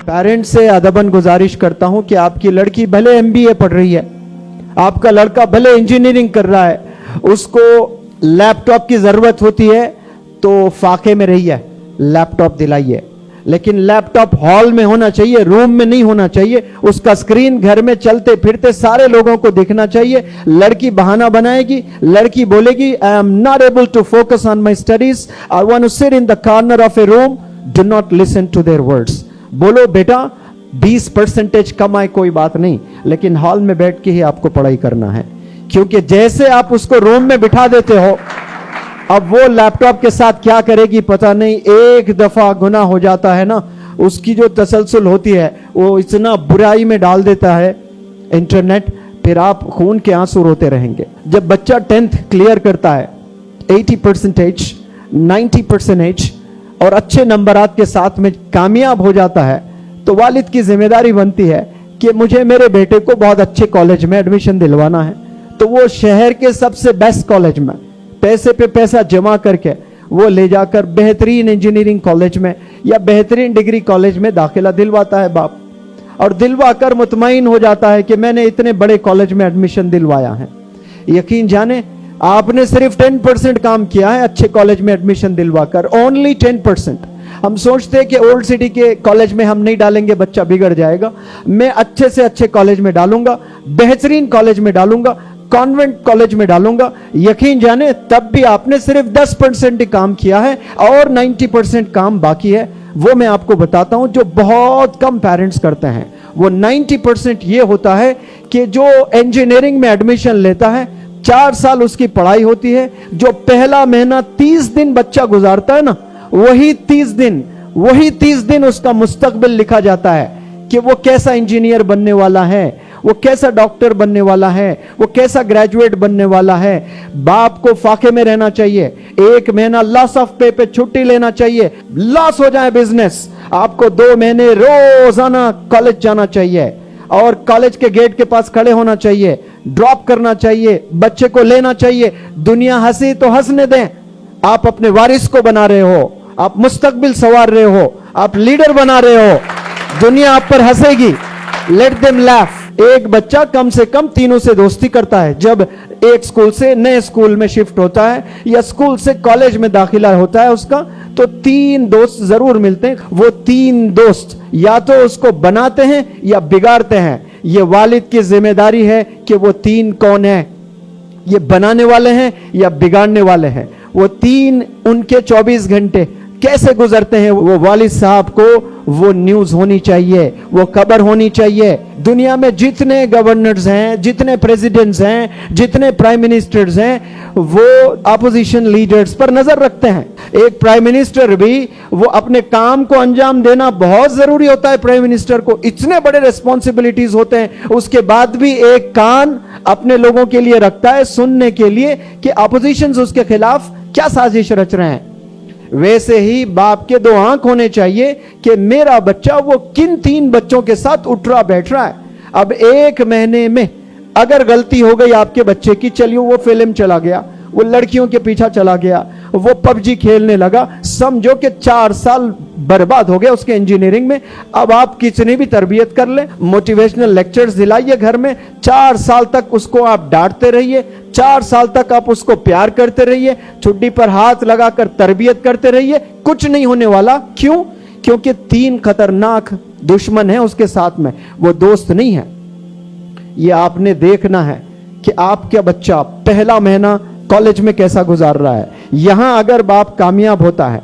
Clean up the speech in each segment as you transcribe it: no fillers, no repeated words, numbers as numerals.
Parents से अदबन गुजारिश करता हूं कि आपकी लड़की भले एमबीए पढ़ रही है, आपका लड़का भले इंजीनियरिंग कर रहा है, उसको लैपटॉप की जरूरत होती है तो फाके में रहिए, लैपटॉप दिलाइए, लेकिन लैपटॉप हॉल में होना चाहिए, रूम में नहीं होना चाहिए। उसका स्क्रीन घर में चलते फिरते सारे लोगों को दिखना चाहिए। लड़की बहाना बनाएगी, लड़की बोलेगी I am not able to focus on my studies, I want to sit in the corner of a room, do not listen to their words. बोलो बेटा 20% कम आए कोई बात नहीं, लेकिन हॉल में बैठ के ही आपको पढ़ाई करना है, क्योंकि जैसे आप उसको रूम में बिठा देते हो, अब वो लैपटॉप के साथ क्या करेगी पता नहीं। एक दफा गुनाह हो जाता है ना, उसकी जो तसलसल होती है वो इतना बुराई में डाल देता है इंटरनेट, फिर आप खून के आंसू रोते रहेंगे। जब बच्चा 10th क्लियर करता है 80%, 90% और अच्छे नंबरात के साथ में कामयाब हो जाता है, तो वालिद की जिम्मेदारी बनती है कि मुझे मेरे बेटे को बहुत अच्छे कॉलेज में एडमिशन दिलवाना है। तो वो शहर के सबसे बेस्ट कॉलेज में पैसे पे पैसा जमा करके वो ले जाकर बेहतरीन इंजीनियरिंग कॉलेज में या बेहतरीन डिग्री कॉलेज में दाखिला दिलवाता है बाप, और दिलवा कर मुतमईन हो जाता है कि मैंने इतने बड़े कॉलेज में एडमिशन दिलवाया है। यकीन जाने आपने सिर्फ 10% काम किया है अच्छे कॉलेज में एडमिशन दिलवाकर, ओनली 10%। हम सोचते हैं कि ओल्ड सिटी के कॉलेज में हम नहीं डालेंगे, बच्चा बिगड़ जाएगा। मैं अच्छे से अच्छे कॉलेज में डालूंगा, बेहतरीन कॉलेज में डालूंगा, कॉन्वेंट कॉलेज में डालूंगा। यकीन जाने तब भी आपने सिर्फ 10% ही काम किया है और 90% काम बाकी है। वो मैं आपको बताता हूं जो बहुत कम पेरेंट्स करते हैं। वो 90% ये होता है कि जो इंजीनियरिंग में एडमिशन लेता है, 4 साल उसकी पढ़ाई होती है, जो पहला महीना 30 दिन बच्चा गुजारता है ना, वही 30 दिन उसका मुस्तकबिल लिखा जाता है कि वो कैसा इंजीनियर बनने वाला है, वो कैसा डॉक्टर बनने वाला है, वो कैसा ग्रेजुएट बनने वाला है। बाप को फाके में रहना चाहिए, 1 महीना लॉस ऑफ पे पे छुट्टी लेना चाहिए, लॉस हो जाए बिजनेस, आपको 2 महीने रोजाना कॉलेज जाना चाहिए और कॉलेज के गेट के पास खड़े होना चाहिए, ड्रॉप करना चाहिए, बच्चे को लेना चाहिए। दुनिया हंसी तो हंसने दें, आप अपने वारिस को बना रहे हो, आप मुस्तकबिल संवार रहे हो, आप लीडर बना रहे हो, दुनिया आप पर हंसेगी। Let them laugh. एक बच्चा कम से कम 3 से दोस्ती करता है। जब एक स्कूल से नए स्कूल में शिफ्ट होता है या स्कूल से कॉलेज में दाखिला होता है उसका, तो 3 दोस्त जरूर मिलते हैं। वो 3 दोस्त या तो उसको बनाते हैं या बिगाड़ते हैं। ये वालिद की जिम्मेदारी है कि वो 3 कौन है, ये बनाने वाले हैं या बिगाड़ने वाले हैं। वो 3 उनके 24 घंटे कैसे गुजरते हैं, वो वालिद साहब को वो न्यूज होनी चाहिए, वो खबर होनी चाहिए। दुनिया में जितने गवर्नर्स हैं, जितने प्रेसिडेंट्स हैं, जितने प्राइम मिनिस्टर्स हैं, वो अपोजिशन लीडर्स पर नजर रखते हैं। एक प्राइम मिनिस्टर भी, वो अपने काम को अंजाम देना बहुत जरूरी होता है। प्राइम मिनिस्टर को इतने बड़े रिस्पॉन्सिबिलिटीज होते हैं, उसके बाद भी एक कान अपने लोगों के लिए रखता है सुनने के लिए कि अपोजिशन उसके खिलाफ क्या साजिश रच रहे हैं। वैसे ही बाप के 2 आंख होने चाहिए कि मेरा बच्चा वो किन 3 बच्चों के साथ उठ रहा बैठ रहा है। अब 1 महीने में अगर गलती हो गई आपके बच्चे की, चलिए वो फिल्म चला गया, वो लड़कियों के पीछा चला गया, वो पबजी खेलने लगा, समझो कि 4 साल बर्बाद हो गया उसके इंजीनियरिंग में। अब आप कितनी भी तरबियत कर ले, मोटिवेशनल लेक्चर्स दिलाइए घर में, 4 साल तक उसको आप डांटते रहिए, 4 साल तक आप उसको प्यार करते रहिए, छुट्टी पर हाथ लगाकर तरबियत करते रहिए, कुछ नहीं होने वाला। क्यों? क्योंकि 3 खतरनाक दुश्मन हैं उसके साथ में, वो दोस्त नहीं है। ये आपने देखना है कि आपका बच्चा पहला महीना कॉलेज में कैसा गुजार रहा है। यहां अगर बाप कामयाब होता है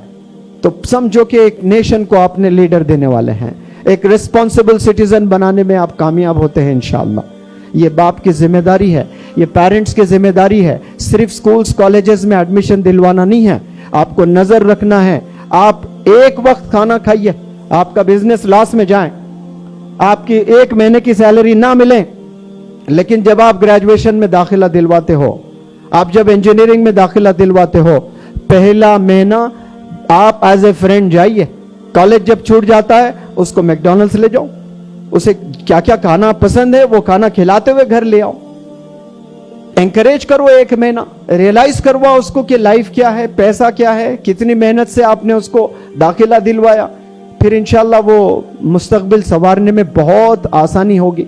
तो समझो कि एक नेशन को आपने लीडर देने वाले हैं, एक रिस्पॉन्सिबल सिटीजन बनाने में आप कामयाब होते हैं इंशाअल्लाह। ये बाप की जिम्मेदारी है, ये पेरेंट्स की जिम्मेदारी है। सिर्फ स्कूल्स कॉलेजेस में एडमिशन दिलवाना नहीं है, आपको नजर रखना है। आप एक वक्त खाना खाइए, आपका बिजनेस लॉस में जाए, आपकी 1 महीने की सैलरी ना मिले, लेकिन जब आप ग्रेजुएशन में दाखिला दिलवाते हो, आप जब इंजीनियरिंग में दाखिला दिलवाते हो, पहला महीना आप एज ए फ्रेंड जाइए, कॉलेज जब छूट जाता है उसको मैकडॉनल्ड्स ले जाओ, उसे क्या क्या खाना पसंद है वो खाना खिलाते हुए घर ले आओ। एंकरेज करो, 1 महीना रियलाइज करवाओ उसको कि लाइफ क्या है, पैसा क्या है, कितनी मेहनत से आपने उसको दाखिला दिलवाया। फिर इंशाल्लाह वो मुस्तकबिल संवारने में बहुत आसानी होगी।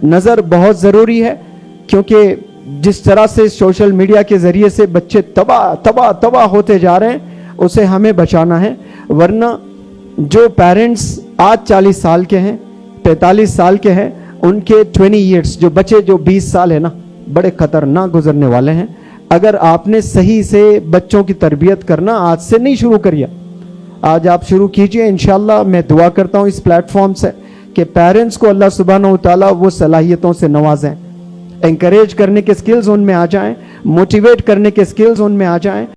नज़र बहुत ज़रूरी है, क्योंकि जिस तरह से सोशल मीडिया के ज़रिए से बच्चे तबाह होते जा रहे हैं, उसे हमें बचाना है। वरना जो पेरेंट्स आज 40 साल के हैं, 45 साल के हैं, उनके 20 ईयर्स जो बच्चे जो 20 साल है ना, बड़े ख़तरनाक गुजरने वाले हैं। अगर आपने सही से बच्चों की तरबियत करना आज से नहीं शुरू करिए, आज आप शुरू कीजिए। इंशाल्लाह मैं दुआ करता हूँ इस प्लेटफॉर्म से कि पेरेंट्स को अल्लाह सुब्हानहू व तआला वो सलाहियतों से नवाजें, एनकरेज करने के स्किल्स उनमें आ जाएं, मोटिवेट करने के स्किल्स उनमें आ जाएं।